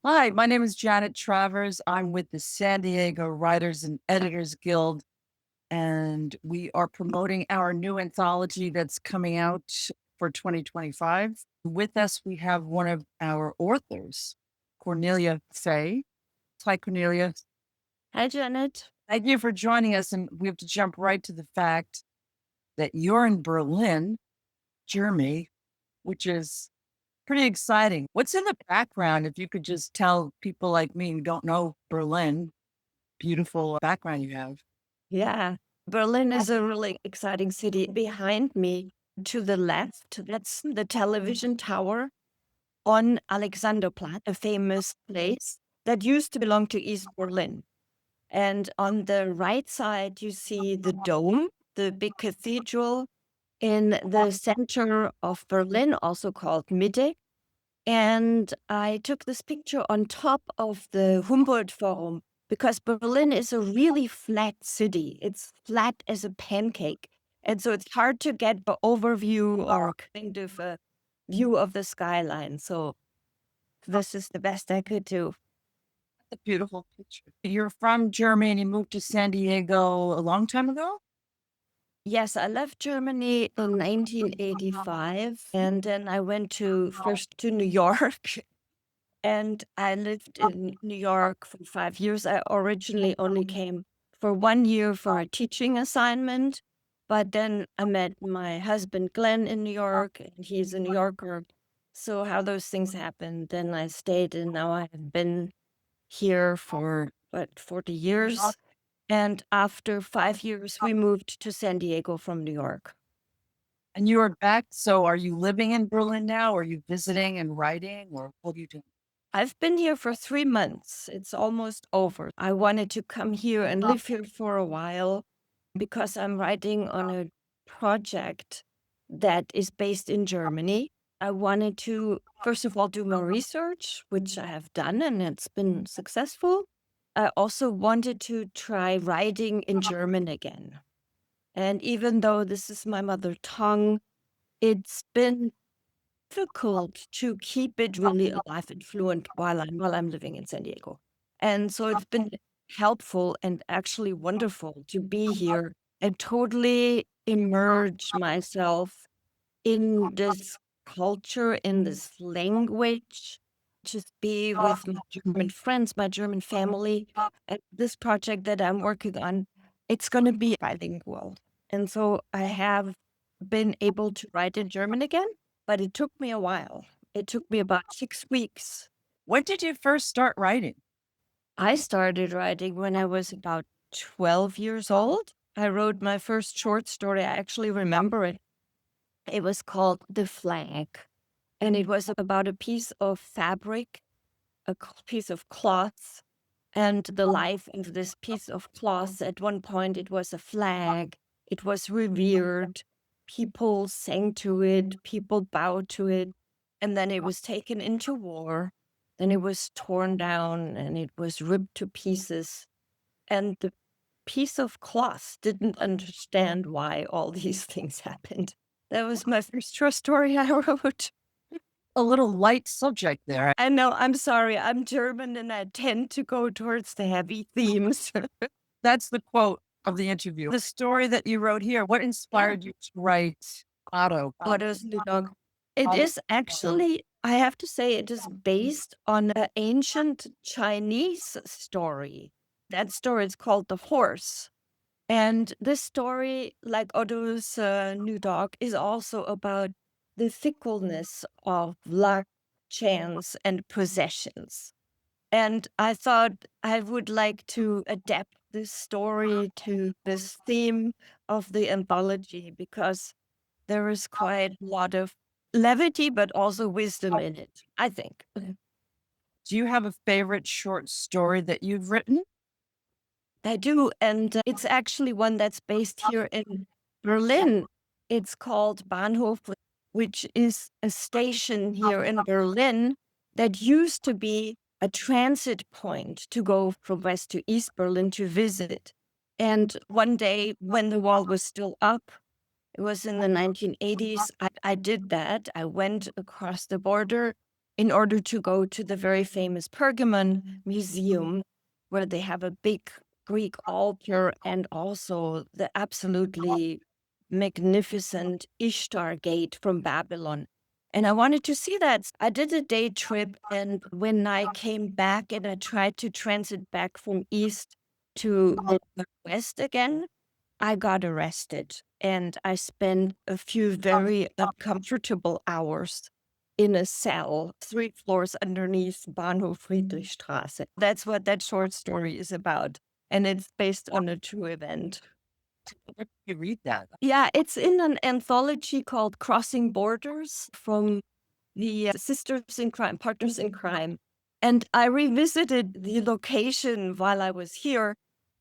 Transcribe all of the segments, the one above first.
Hi, my name is Janet Travers. I'm with the San Diego Writers and Editors Guild, and we are promoting our new anthology that's coming out for 2025. With us, we have one of our authors, Cornelia Feye. Hi, Cornelia. Hi, Janet. Thank you for joining us. And we have to jump right to the fact that you're in Berlin, Germany, which is pretty exciting. What's in the background? If you could just tell people like me who don't know Berlin, beautiful background you have. Yeah, Berlin is a really exciting city. Behind me, to the left, that's the television tower on Alexanderplatz, a famous place that used to belong to East Berlin. And on the right side, you see the dome, the big cathedral in the center of Berlin, also called Mitte. And I took this picture on top of the Humboldt Forum because Berlin is a really flat city. It's flat as a pancake. And so it's hard to get an overview or kind of a view of the skyline. So this is the best I could do. A beautiful picture. You're from Germany and you moved to San Diego a long time ago? Yes, I left Germany in 1985, and then I went to first to New York. And I lived in New York for 5 years. I originally only came for 1 year for a teaching assignment, but then I met my husband Glenn in New York, and he's a New Yorker. So how those things happened, then I stayed, and now I have been here for what 40 years. And after 5 years, we moved to San Diego from New York. And you are back. So are you living in Berlin now? Are you visiting and writing or what are you doing? I've been here for 3 months. It's almost over. I wanted to come here and live here for a while because I'm writing on a project that is based in Germany. I wanted to, first of all, do more research, which I have done, and it's been successful. I also wanted to try writing in German again. And even though this is my mother tongue, it's been difficult to keep it really alive and fluent while I'm living in San Diego. And so it's been helpful and actually wonderful to be here and totally immerse myself in this culture, in this language, just be with my German friends, my German family. And this project that I'm working on, it's going to be bilingual. And so I have been able to write in German again, but it took me a while. It took me about 6 weeks. When did you first start writing? I started writing when I was about 12 years old. I wrote my first short story. I actually remember it. It was called The Flag. And it was about a piece of fabric, piece of cloth, and the life of this piece of cloth. At one point, it was a flag. It was revered. People sang to it. People bowed to it. And then it was taken into war. Then it was torn down and it was ripped to pieces. And the piece of cloth didn't understand why all these things happened. That was my first short story I wrote. A little light subject there. I know, I'm sorry. I'm German and I tend to go towards the heavy themes. That's the quote of the interview. The story that you wrote here, what Yeah. inspired you to write Otto? Otto's New Dog. It is actually, I have to say, it is based on an ancient Chinese story. That story is called The Horse. And this story, like Otto's New Dog, is also about the fickleness of luck, chance, and possessions. And I thought I would like to adapt this story to this theme of the anthology because there is quite a lot of levity, but also wisdom in it, I think. Do you have a favorite short story that you've written? I do. And it's actually one that's based here in Berlin. It's called Bahnhof, which is a station here in Berlin that used to be a transit point to go from West to East Berlin to visit. And one day when the wall was still up, it was in the 1980s, I did that. I went across the border in order to go to the very famous Pergamon Museum, where they have a big Greek altar and also the absolutely magnificent Ishtar Gate from Babylon. And I wanted to see that. I did a day trip, and when I came back and I tried to transit back from east to the west again, I got arrested and I spent a few very uncomfortable hours in a cell, 3 floors underneath Bahnhof Friedrichstraße. That's what that short story is about. And it's based on a true event. Where did you read that? Yeah, it's in an anthology called Crossing Borders from the Sisters in Crime, Partners in Crime. And I revisited the location while I was here,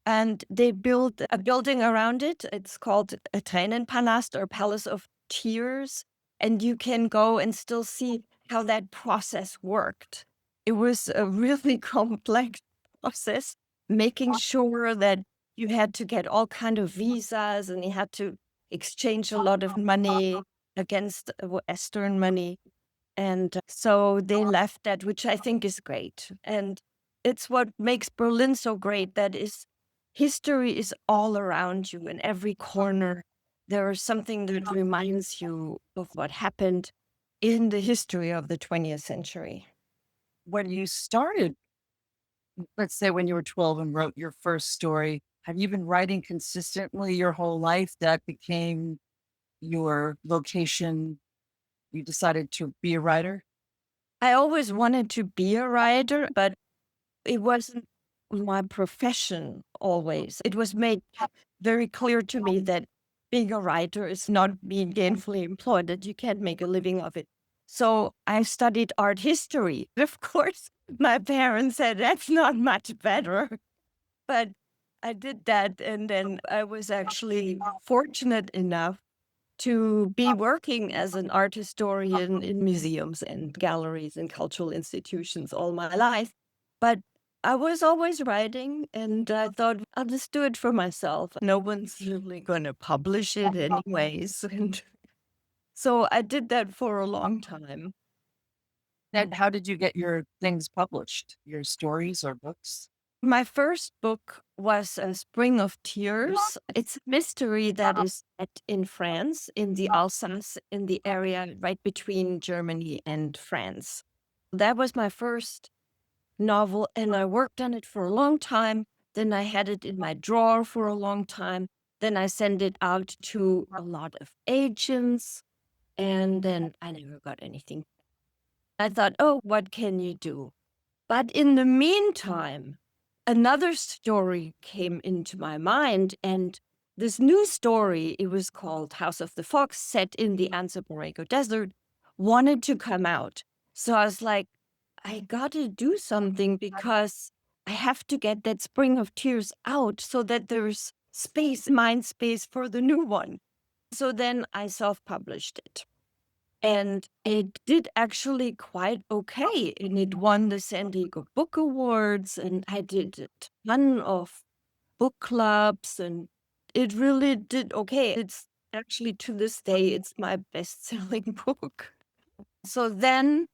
and they built a building around it. It's called a Tränenpalast or Palace of Tears. And you can go and still see how that process worked. It was a really complex process, making sure that you had to get all kind of visas and you had to exchange a lot of money against Western money. And so they left that, which I think is great. And it's what makes Berlin so great. That is, history is all around you in every corner. There is something that reminds you of what happened in the history of the 20th century. When you started, let's say when you were 12 and wrote your first story, have you been writing consistently your whole life? That became your vocation. You decided to be a writer? I always wanted to be a writer, but it wasn't my profession always. It was made very clear to me that being a writer is not being gainfully employed, that you can't make a living of it. So I studied art history. Of course, my parents said that's not much better, but I did that. And then I was actually fortunate enough to be working as an art historian in museums and galleries and cultural institutions all my life. But I was always writing, and I thought I'll just do it for myself. No one's really going to publish it anyways. And so I did that for a long time. And how did you get your things published, your stories or books? My first book was A Spring of Tears. It's a mystery that is set in France, in the Alsace, in the area right between Germany and France. That was my first novel, and I worked on it for a long time. Then I had it in my drawer for a long time. Then I sent it out to a lot of agents, and then I never got anything. I thought, oh, what can you do? But in the meantime, another story came into my mind, and this new story, it was called House of the Fox, set in the Anza Borrego Desert, wanted to come out. So I was like, I gotta do something because I have to get that Spring of Tears out so that there's space, mind space for the new one. So then I self-published it. And it did actually quite okay. And it won the San Diego Book Awards. And I did a ton of book clubs. And it really did okay. It's actually, to this day, it's my best-selling book. So then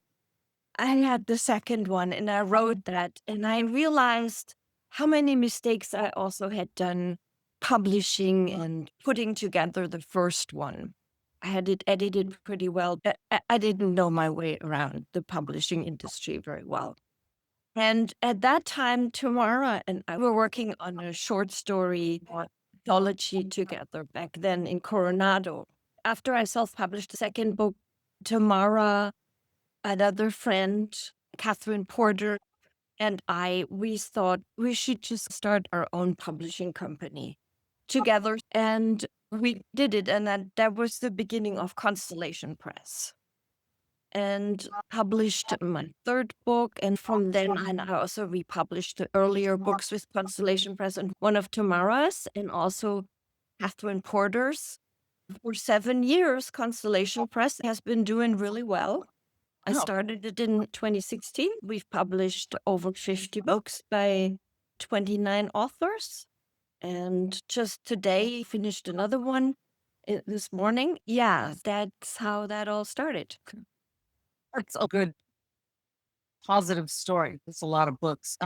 I had the second one and I wrote that. And I realized how many mistakes I also had done publishing and putting together the first one. I had it edited pretty well, but I didn't know my way around the publishing industry very well. And at that time, Tamara and I were working on a short story anthology together back then in Coronado. After I self-published the second book, Tamara, another friend, Catherine Porter, and we thought we should just start our own publishing company together. And we did it. And that was the beginning of Konstellation Press. And published my third book. And from then on, I also republished the earlier books with Konstellation Press and one of Tamara's and also Catherine Porter's. For 7 years, Konstellation Press has been doing really well. I Oh, started it in 2016. We've published over 50 books by 29 authors. And just today, finished another one this morning. Yeah, that's how that all started. that's so good. positive story. That's a lot of books.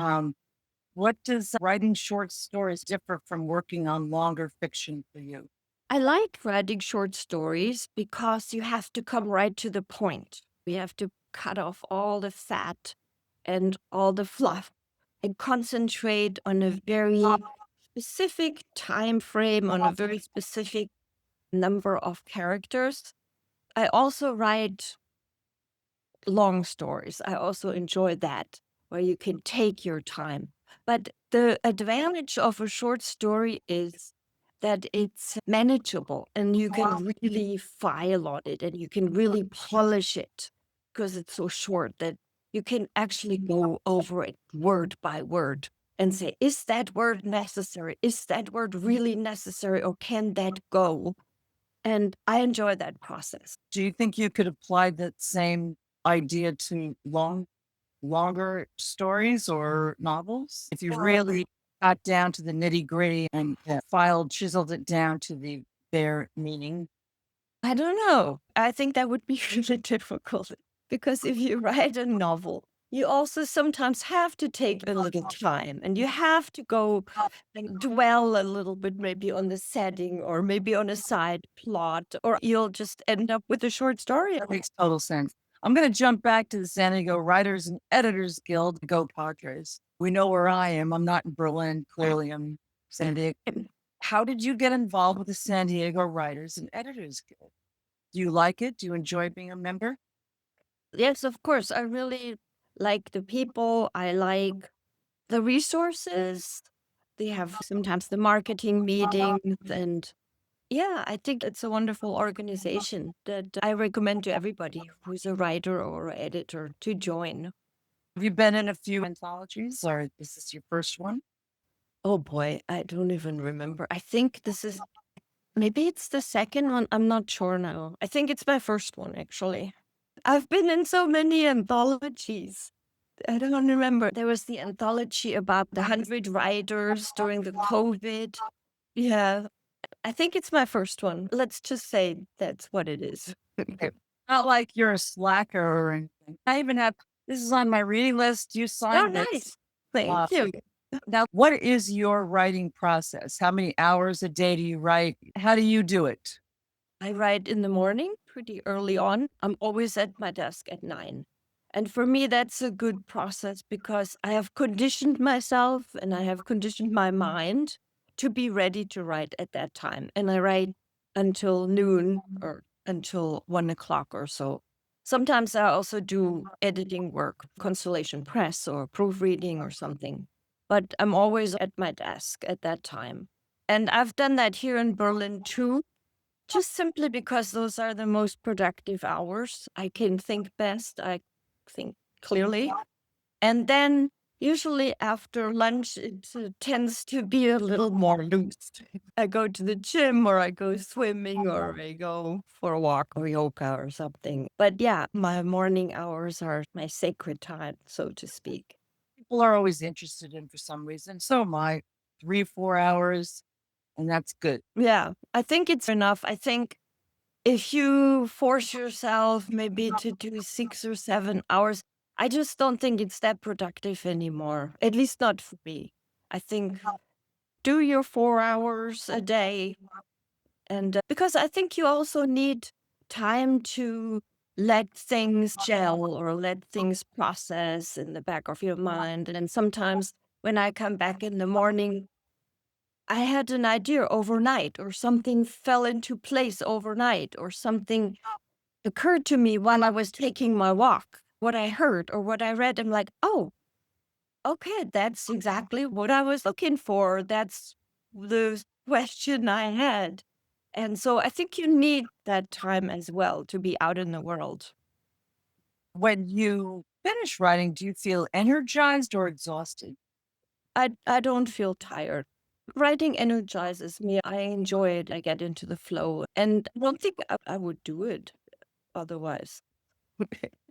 What does writing short stories differ from working on longer fiction for you? I like writing short stories because you have to come right to the point. We have to cut off all the fat and all the fluff and concentrate on a very specific time frame, on a very specific number of characters. I also write long stories. I also enjoy that, where you can take your time. But the advantage of a short story is that it's manageable and you can really file on it and you can really polish it because it's so short that you can actually go over it word by word and say, is that word necessary? Is that word really necessary or can that go? And I enjoy that process. Do you think you could apply that same idea to longer stories or novels? If you really got down to the nitty gritty and filed, chiseled it down to the bare meaning. I don't know. I think that would be really difficult because if you write a novel, you also sometimes have to take a little time and you have to go and dwell a little bit maybe on the setting or maybe on a side plot, or you'll just end up with a short story. That makes total sense. I'm going to jump back to the San Diego Writers and Editors Guild. Go Padres. We know where I am. I'm not in Berlin. Clearly, I'm San Diego. How did you get involved with the San Diego Writers and Editors Guild? Do you like it? Do you enjoy being a member? Yes, of course. I really like the people. I like the resources. They have sometimes the marketing meetings and yeah, I think it's a wonderful organization that I recommend to everybody who's a writer or editor to join. Have you been in a few anthologies, or is this your first one? Oh boy, I don't even remember. I think this is maybe it's the second one. I'm not sure now. I think it's my first one, actually. I've been in so many anthologies. I don't remember. There was the anthology about the 100 writers during the COVID. Yeah, I think it's my first one. Let's just say that's what it is. Okay. Not like you're a slacker or anything. I even have this is on my reading list. You Oh, signed this. nice. Thank you. Now, what is your writing process? How many hours a day do you write? How do you do it? I write in the morning pretty early on. I'm always at my desk at 9. And for me, that's a good process because I have conditioned myself and I have conditioned my mind to be ready to write at that time. And I write until noon or until 1 o'clock or so. Sometimes I also do editing work, Constellation Press or proofreading or something. But I'm always at my desk at that time. And I've done that here in Berlin too, just simply because those are the most productive hours. I can think best, I think clearly. And then usually after lunch, it tends to be a little more loose. I go to the gym or I go swimming or I go for a walk or yoga or something. But yeah, my morning hours are my sacred time, so to speak. People are always interested in for some reason. So am I. 3, 4 hours, and that's good. Yeah, I think it's enough. I think if you force yourself maybe to do 6 or 7 hours, I just don't think it's that productive anymore. At least not for me. I think do your 4 hours a day. And because I think you also need time to let things gel or let things process in the back of your mind. And sometimes when I come back in the morning, I had an idea overnight, or something fell into place overnight, or something occurred to me while I was taking my walk. What I heard or what I read, I'm like, oh, okay, that's exactly what I was looking for. That's the question I had. And so I think you need that time as well to be out in the world. When you finish writing, do you feel energized or exhausted? I don't feel tired. Writing energizes me. I enjoy it. I get into the flow. And I don't think I would do it otherwise.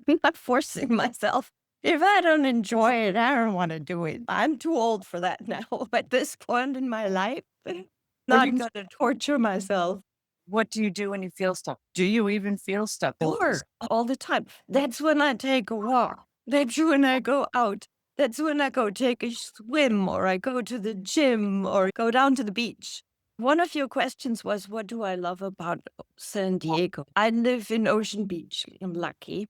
I'm not forcing myself. If I don't enjoy it, I don't want to do it. I'm too old for that now. At this point in my life, When not you gonna torture myself. What do you do when you feel stuck? Do you even feel stuck? Or all the time. That's when I take a walk. That's when I go out. That's when I go take a swim or I go to the gym or go down to the beach. One of your questions was, what do I love about San Diego? I live in Ocean Beach. I'm lucky.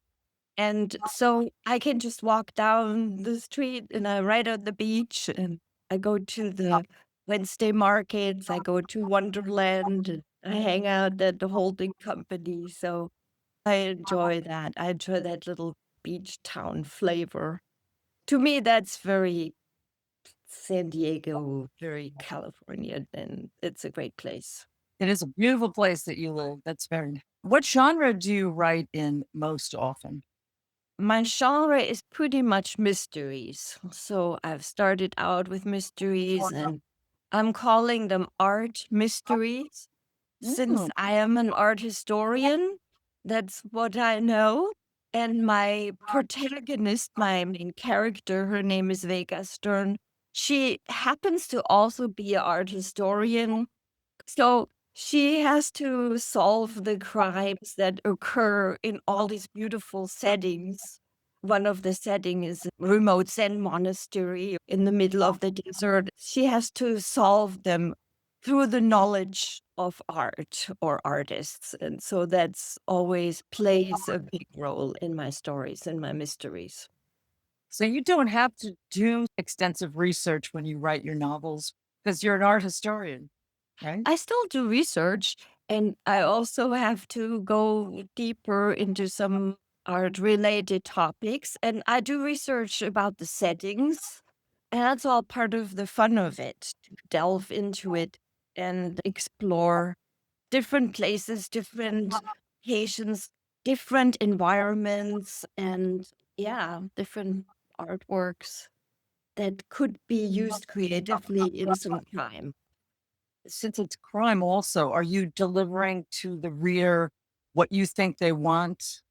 And so I can just walk down the street and I right on the beach and I go to the Wednesday markets. I go to Wonderland. And I hang out at the holding company. So I enjoy that. I enjoy that little beach town flavor. To me, that's very San Diego, very California, and it's a great place. It is a beautiful place that you live. That's very What genre do you write in most often? My genre is pretty much mysteries. So I've started out with mysteries and I'm calling them art mysteries. Since Mm, I am an art historian, that's what I know. And my protagonist, my main character, her name is Vega Stern. She happens to also be an art historian. So she has to solve the crimes that occur in all these beautiful settings. One of the settings is a remote Zen monastery in the middle of the desert. She has to solve them through the knowledge of art or artists. And so that's always plays a big role in my stories and my mysteries. so you don't have to do extensive research when you write your novels because you're an art historian, right? I still do research and I also have to go deeper into some art related topics. And I do research about the settings. And that's all part of the fun of it, to delve into it and explore different places, different locations, different environments, and yeah, different artworks that could be used creatively in some time. Since it's crime also, are you delivering to the reader what you think they want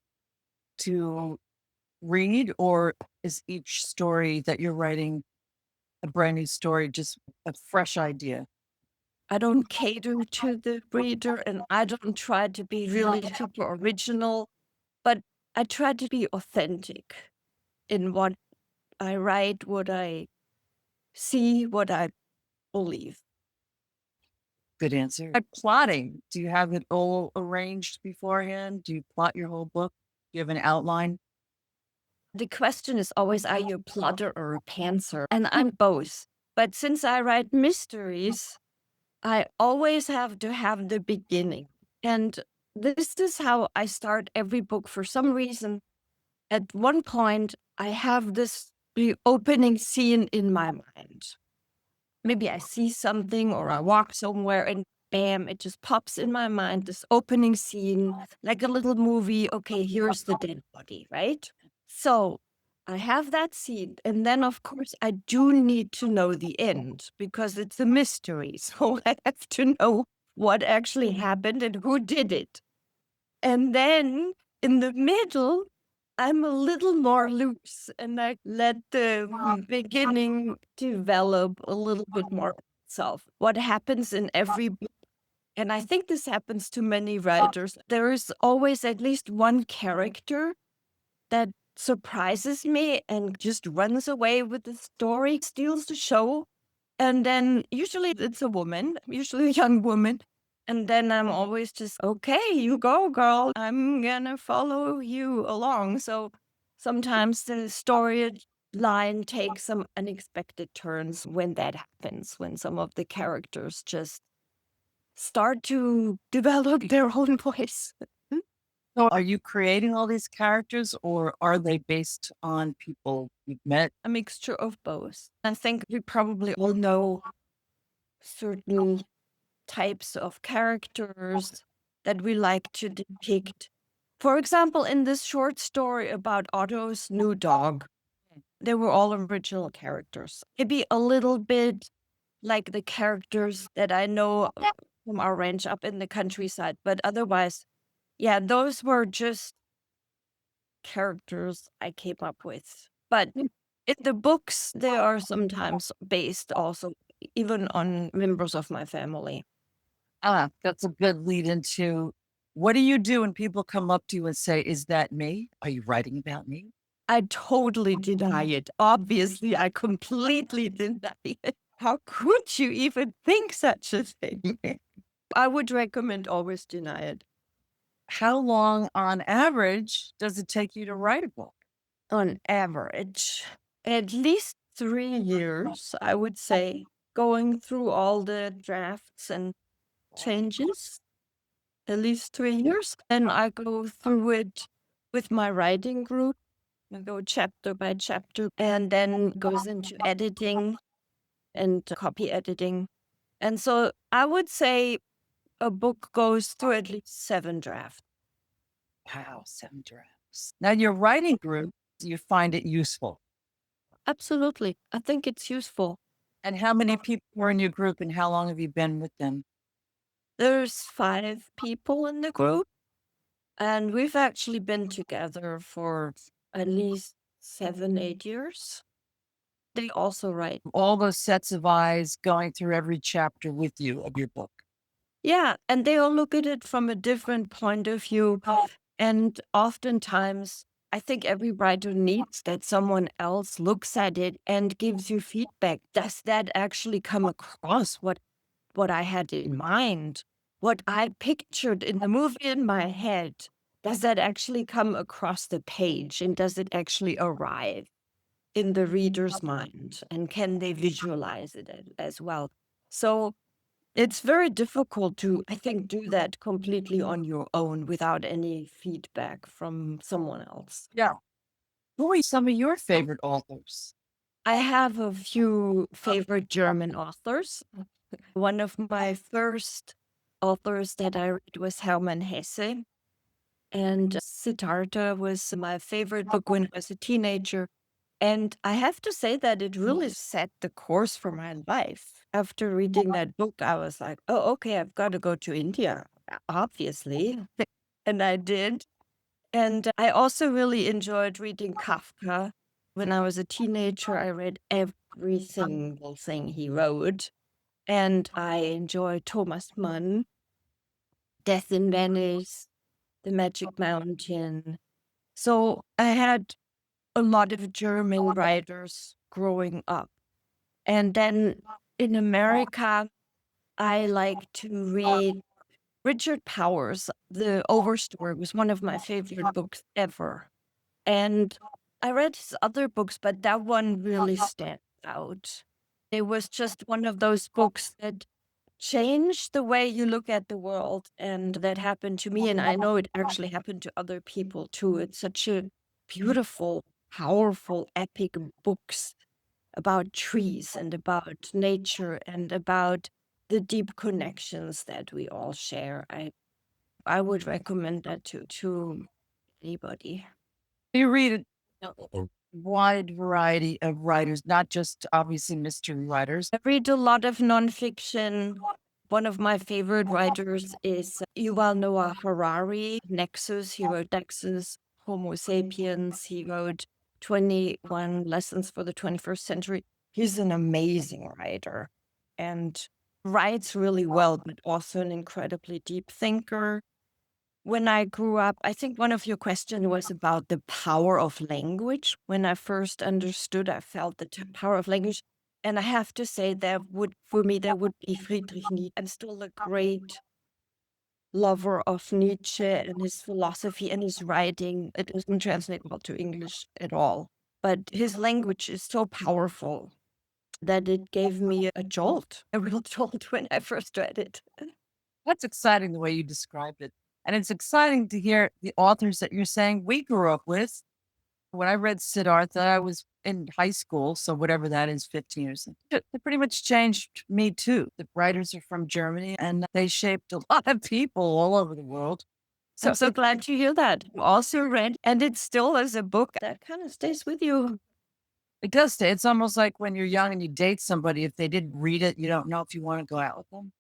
to read, or is each story that you're writing a brand new story, just a fresh idea? I don't cater to the reader and I don't try to be really super original, but I try to be authentic in what I write, what I see, what I believe. Good answer. Plotting, do you have it all arranged beforehand? Do you plot your whole book? Do you have an outline? The question is always, are you a plotter or a pantser? And I'm both. But since I write mysteries, I always have to have the beginning. And this is how I start every book. For some reason, at one point, I have the opening scene in my mind. Maybe I see something or I walk somewhere and bam, it just pops in my mind, this opening scene, like a little movie. Okay, here's the dead body, right? So I have that scene. And then, of course, I do need to know the end because it's a mystery. So I have to know what actually happened and who did it. And then in the middle, I'm a little more loose and I let the beginning develop a little bit more itself. What happens in every book, and I think this happens to many writers, there is always at least one character that surprises me and just runs away with the story, steals the show. And then usually it's a woman, usually a young woman. And then I'm always just, okay, you go, girl. I'm gonna follow you along. So sometimes the storyline takes some unexpected turns when that happens, when some of the characters just start to develop their own voice. So are you creating all these characters or are they based on people you've met? A mixture of both. I think we probably all know certain types of characters that we like to depict. For example, in this short story about Otto's new dog, they were all original characters. Maybe a little bit like the characters that I know from our ranch up in the countryside, but otherwise, yeah, those were just characters I came up with. But in the books, they are sometimes based also even on members of my family. That's a good lead into what do you do when people come up to you and say, "Is that me? Are you writing about me?" I totally deny it. Obviously, I completely deny it. How could you even think such a thing? I would recommend always deny it. How long on average does it take you to write a book? On average, at least 3 years, I would say, going through all the drafts and changes, at least 3 years. Then I go through it with my writing group. We go chapter by chapter and then goes into editing and copy editing. And so I would say a book goes through at least 7 drafts. Wow, 7 drafts. Now, your writing group, you find it useful. Absolutely. I think it's useful. And how many people were in your group and how long have you been with them? There's 5 people in the group, and we've actually been together for at least 7, 8 years. They also write. All those sets of eyes going through every chapter with you of your book. Yeah, and they all look at it from a different point of view. And oftentimes, I think every writer needs that someone else looks at it and gives you feedback. Does that actually come across what I had in mind? What I pictured in the movie in my head? Does that actually come across the page? And does it actually arrive in the reader's mind? And can they visualize it as well? So it's very difficult to, I think, do that completely on your own without any feedback from someone else. Yeah. Who are some of your favorite authors? I have a few favorite German authors. One of my first authors that I read was Hermann Hesse, and Siddhartha was my favorite book when I was a teenager. And I have to say that it really set the course for my life. After reading that book, I was like, oh, okay, I've got to go to India, obviously. And I did. And I also really enjoyed reading Kafka. When I was a teenager, I read every single thing he wrote. And I enjoyed Thomas Mann, Death in Venice, The Magic Mountain. So I had a lot of German writers growing up. And then in America, I like to read Richard Powers. The Overstory was one of my favorite books ever. And I read his other books, but that one really stands out. It was just one of those books that changed the way you look at the world. And that happened to me. And I know it actually happened to other people too. It's such a beautiful, powerful, epic books about trees and about nature and about the deep connections that we all share. I would recommend that to anybody. You read a wide variety of writers, not just obviously mystery writers. I read a lot of nonfiction. One of my favorite writers is Yuval Noah Harari. Nexus, he wrote Nexus, Homo sapiens. He wrote 21 Lessons for the 21st Century. He's an amazing writer and writes really well, but also an incredibly deep thinker. When I grew up, I think one of your questions was about the power of language. When I first understood, I felt the power of language. And I have to say for me, there would be Friedrich Nietzsche. I'm still a great lover of Nietzsche and his philosophy and his writing. It doesn't translate well to English at all. But his language is so powerful that it gave me a jolt, a real jolt when I first read it. That's exciting the way you described it. And it's exciting to hear the authors that you're saying we grew up with. When I read Siddhartha, I was in high school, so whatever that is, 15 or something. It pretty much changed me too. The writers are from Germany and they shaped a lot of people all over the world. So I'm so glad to hear that. You also read, and it still is a book that kind of stays with you. It does stay. It's almost like when you're young and you date somebody, if they didn't read it, you don't know if you want to go out with them.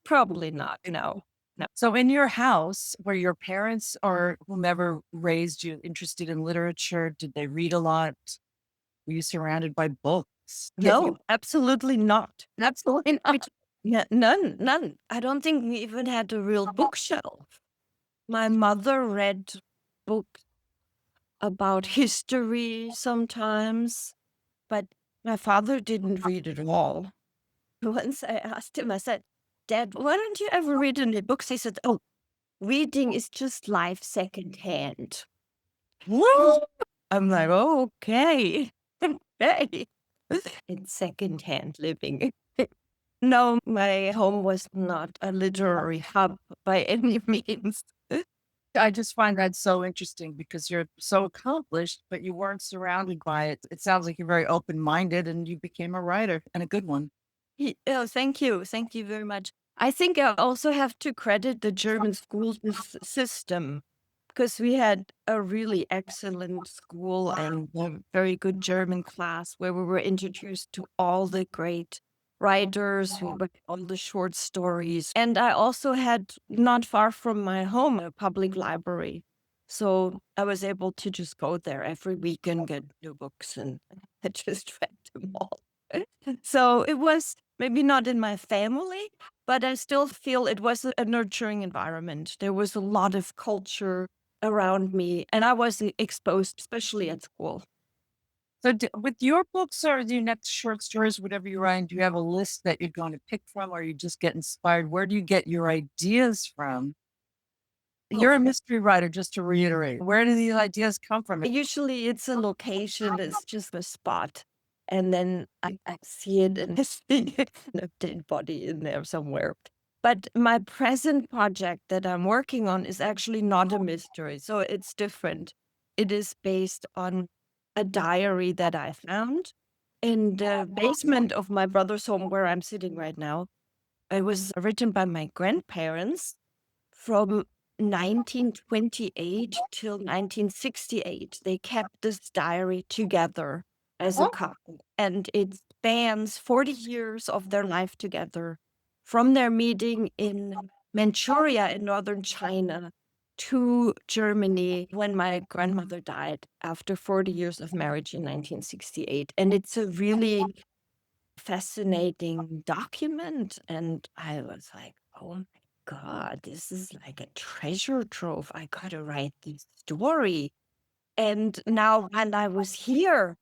Probably not. No. So in your house, were your parents or whomever raised you interested in literature? Did they read a lot? Were you surrounded by books? No, absolutely not. Absolutely not. Yeah, none. I don't think we even had a real bookshelf. My mother read books about history sometimes, but my father didn't read it all. Once I asked him, I said, Dad, why don't you ever read any books? He said, oh, reading is just life secondhand. What? I'm like, oh, okay. Okay. It's secondhand living. No, my home was not a literary hub by any means. I just find that so interesting because you're so accomplished, but you weren't surrounded by it. It sounds like you're very open-minded and you became a writer and a good one. Oh, thank you. Thank you very much. I think I also have to credit the German school system because we had a really excellent school and a very good German class where we were introduced to all the great writers, we read all the short stories. And I also had, not far from my home, a public library. So I was able to just go there every week and get new books, and I just read them all. So it was maybe not in my family, but I still feel it was a nurturing environment. There was a lot of culture around me, and I was exposed, especially at school. So with your books or your next short stories, whatever you're writing, do you have a list that you're going to pick from or you just get inspired? Where do you get your ideas from? You're a mystery writer, just to reiterate. Where do these ideas come from? Usually it's a location, it's just a spot. And then I see it and I see a dead body in there somewhere. But my present project that I'm working on is actually not a mystery. So it's different. It is based on a diary that I found in the basement of my brother's home where I'm sitting right now. It was written by my grandparents from 1928 till 1968. They kept this diary together as a couple, and it spans 40 years of their life together, from their meeting in Manchuria in northern China to Germany when my grandmother died after 40 years of marriage in 1968. And it's a really fascinating document. And I was like, oh my God, this is like a treasure trove. I gotta write this story. And now, when I was here,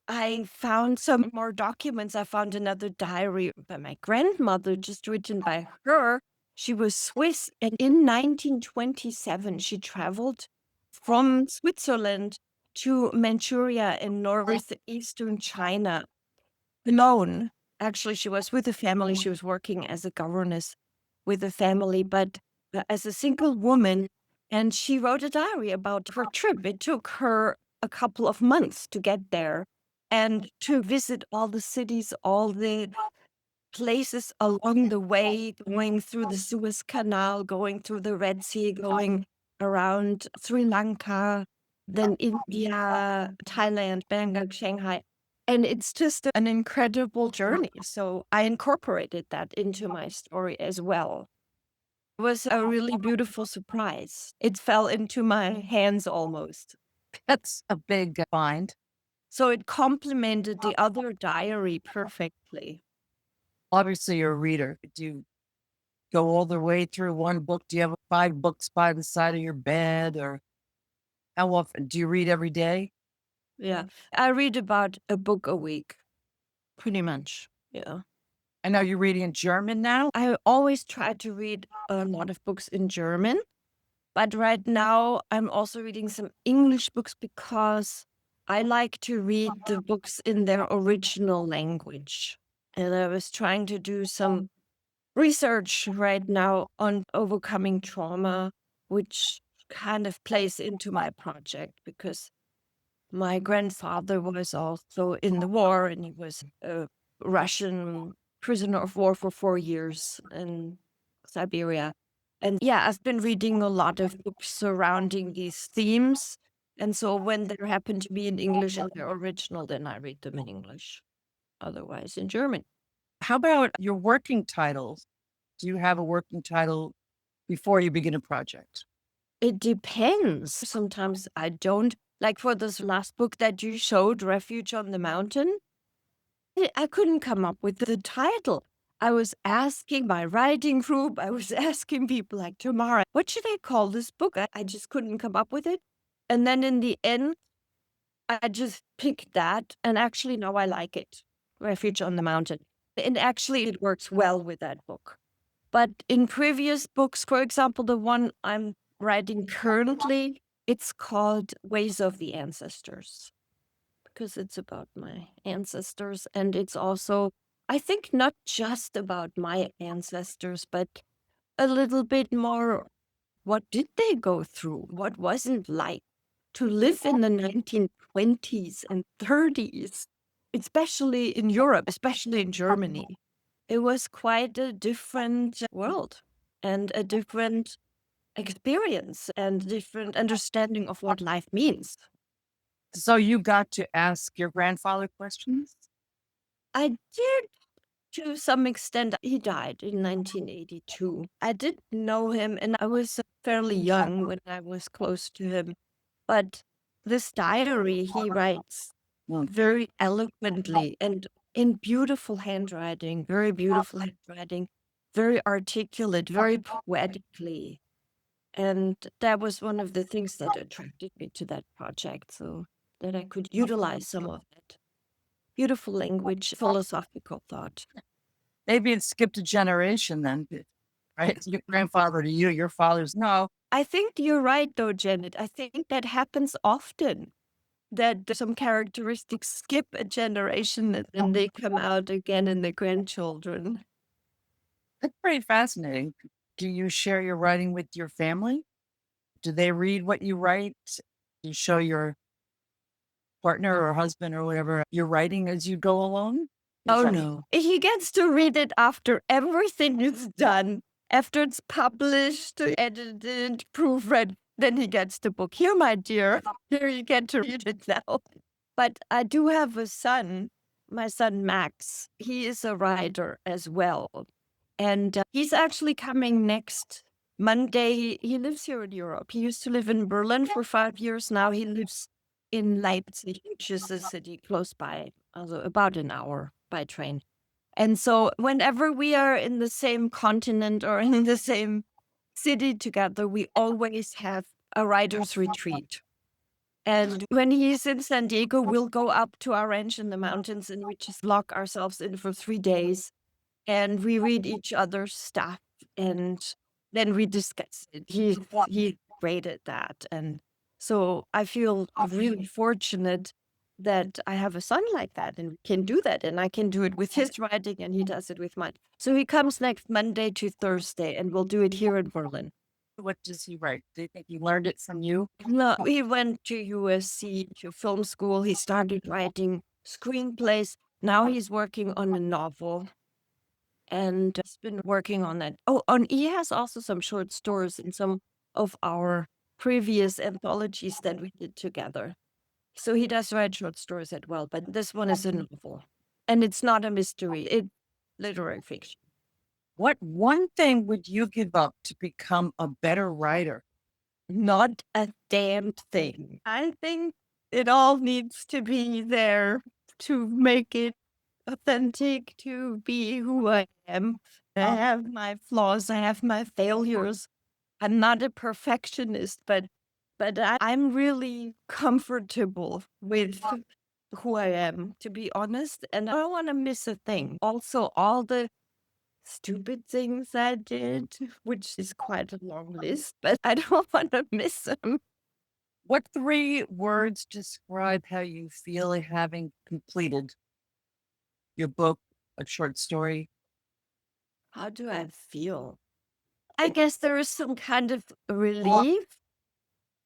I found some more documents. I found another diary by my grandmother, just written by her. She was Swiss, and in 1927, she traveled from Switzerland to Manchuria in northeastern China alone. Actually, she was with a family. She was working as a governess with a family, but as a single woman. And she wrote a diary about her trip. It took her a couple of months to get there and to visit all the cities, all the places along the way, going through the Suez Canal, going through the Red Sea, going around Sri Lanka, then India, Thailand, Bangkok, Shanghai. And it's just an incredible journey. So I incorporated that into my story as well. It was a really beautiful surprise. It fell into my hands almost. That's a big find. So it complemented the other diary perfectly. Obviously, you're a reader. Do you go all the way through one book? Do you have 5 books by the side of your bed? Or how often? Do you read every day? Yeah. I read about a book a week, pretty much. Yeah. I know you're reading in German now. I always try to read a lot of books in German, but right now I'm also reading some English books because I like to read the books in their original language. And I was trying to do some research right now on overcoming trauma, which kind of plays into my project because my grandfather was also in the war, and he was a Russian prisoner of war for 4 years in Siberia. And yeah, I've been reading a lot of books surrounding these themes. And so when they happen to be in English and they're original, then I read them in English, otherwise in German. How about your working titles? Do you have a working title before you begin a project? It depends. Sometimes I don't. Like for this last book that you showed, Refuge on the Mountain, I couldn't come up with the title. I was asking my writing group, I was asking people like Tamara, what should I call this book? I just couldn't come up with it. And then in the end, I just picked that, and actually now I like it, Refuge on the Mountain. And actually it works well with that book. But in previous books, for example, the one I'm writing currently, it's called Ways of the Ancestors, because it's about my ancestors. And it's also, I think, not just about my ancestors, but a little bit more, what did they go through? What was it like to live in the 1920s and 30s, especially in Europe, especially in Germany? It was quite a different world and a different experience and different understanding of what life means. So you got to ask your grandfather questions? I did to some extent. He died in 1982. I did know him and I was fairly young when I was close to him. But this diary he writes Mm. very eloquently and in very beautiful handwriting, very articulate, very poetically. And that was one of the things that attracted me to that project, so that I could utilize some of that beautiful language, philosophical thought. Maybe it skipped a generation then, right? Your grandfather to you, your father's no. I think you're right, though, Janet. I think that happens often, that some characteristics skip a generation and then they come out again in the grandchildren. That's pretty fascinating. Do you share your writing with your family? Do they read what you write? Do you show your partner or husband or whatever you're writing as you go along? Oh, no. He gets to read it after everything is done, after it's published, edited, proofread. Then he gets the book. Here, my dear, here you get to read it now. But I do have a son, my son Max. He is a writer as well. And he's actually coming next Monday. He lives here in Europe. He used to live in Berlin for 5 years. Now he lives in Leipzig, which is a city close by, also about an hour by train. And so whenever we are in the same continent or in the same city together, we always have a writer's retreat. And when he's in San Diego, we'll go up to our ranch in the mountains and we just lock ourselves in for 3 days and we read each other's stuff and then we discuss it. He's great at that. And so I feel really fortunate that I have a son like that and can do that. And I can do it with his writing and he does it with mine. So he comes next Monday to Thursday and we'll do it here in Berlin. What does he write? Do you think he learned it from you? No, he went to USC, to film school. He started writing screenplays. Now he's working on a novel. And he's been working on that. Oh, and he has also some short stories in some of our previous anthologies that we did together. So he does write short stories as well, but this one is a novel. And it's not a mystery, it's literary fiction. What one thing would you give up to become a better writer? Not a damn thing. I think it all needs to be there to make it authentic, to be who I am. I have my flaws, I have my failures. I'm not a perfectionist, but I'm really comfortable with who I am, to be honest. And I don't want to miss a thing. Also, all the stupid things I did, which is quite a long list, but I don't want to miss them. What 3 words describe how you feel having completed your book, a short story? How do I feel? I guess there is some kind of relief.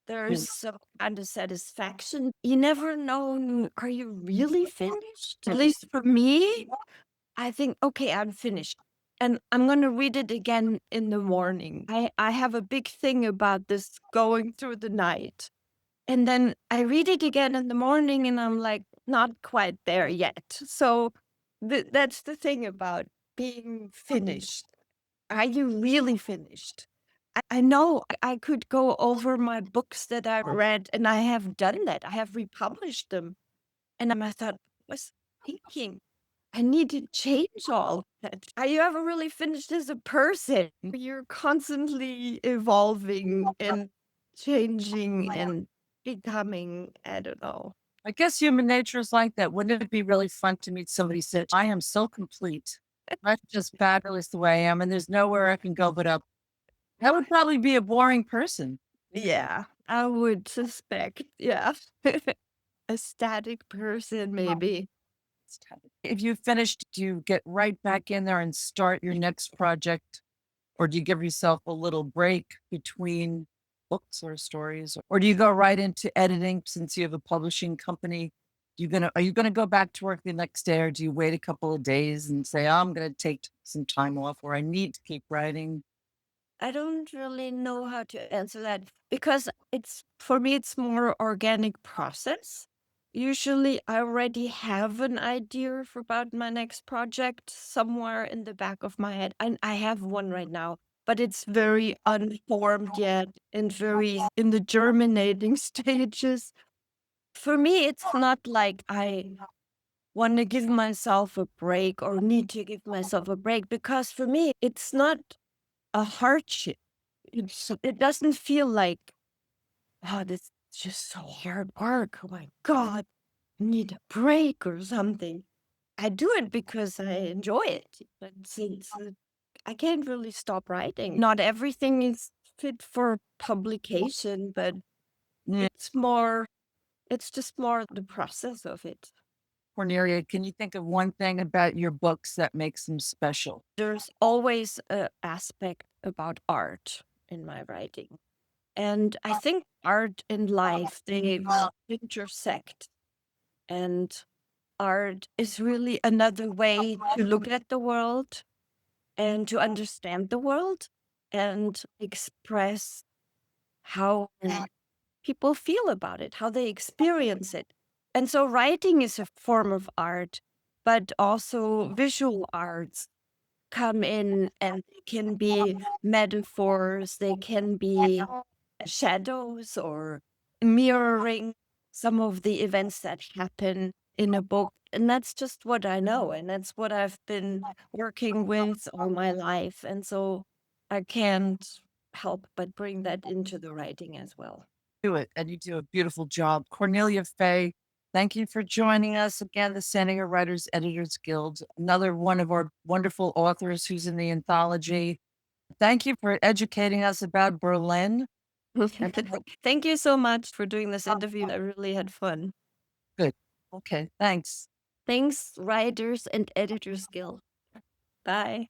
There's some kind of satisfaction. You never know, are you really finished? At least for me, I think, okay, I'm finished. And I'm going to read it again in the morning. I have a big thing about this going through the night. And then I read it again in the morning and I'm like, not quite there yet. So that's the thing about being finished. Are you really finished? I know I could go over my books that I read, and I have done that. I have republished them. And I thought, I was thinking, I need to change all that. Are you ever really finished as a person? You're constantly evolving and changing and becoming, I don't know. I guess human nature is like that. Wouldn't it be really fun to meet somebody who said, I am so complete. I'm just fabulous the way I am, and there's nowhere I can go but up. That would probably be a boring person. Yeah, I would suspect. Yeah. A static person, maybe. If you finished, do you get right back in there and start your next project? Or do you give yourself a little break between books or stories? Or do you go right into editing since you have a publishing company? Are you gonna go back to work the next day, or do you wait a couple of days and say, "Oh, I'm gonna take some time off, or I need to keep writing"? I don't really know how to answer that because it's for me it's more organic process. Usually I already have an idea for about my next project somewhere in the back of my head. And I have one right now, but it's very unformed yet and very in the germinating stages. For me, it's not like I want to give myself a break or need to give myself a break because for me, it's not a hardship. It doesn't feel like, oh, this is just so hard work. Oh my God, I need a break or something. I do it because I enjoy it. But since I can't really stop writing, not everything is fit for publication, but Yeah. it's more, it's just more the process of it. Cornelia, can you think of one thing about your books that makes them special? There's always an aspect about art in my writing. And I think art and life, they intersect. And art is really another way to look at the world and to understand the world and express how people feel about it, how they experience it. And so writing is a form of art, but also visual arts come in and they can be metaphors, they can be shadows or mirroring some of the events that happen in a book. And that's just what I know. And that's what I've been working with all my life. And so I can't help but bring that into the writing as well. Do it, and you do a beautiful job. Cornelia Feye, thank you for joining us again, the San Diego Writers Editors Guild, another one of our wonderful authors who's in the anthology. Thank you for educating us about Berlin. And Thank you so much for doing this interview. I really had fun. good. Okay, thanks. Thanks, Writers and Editors Guild. Bye.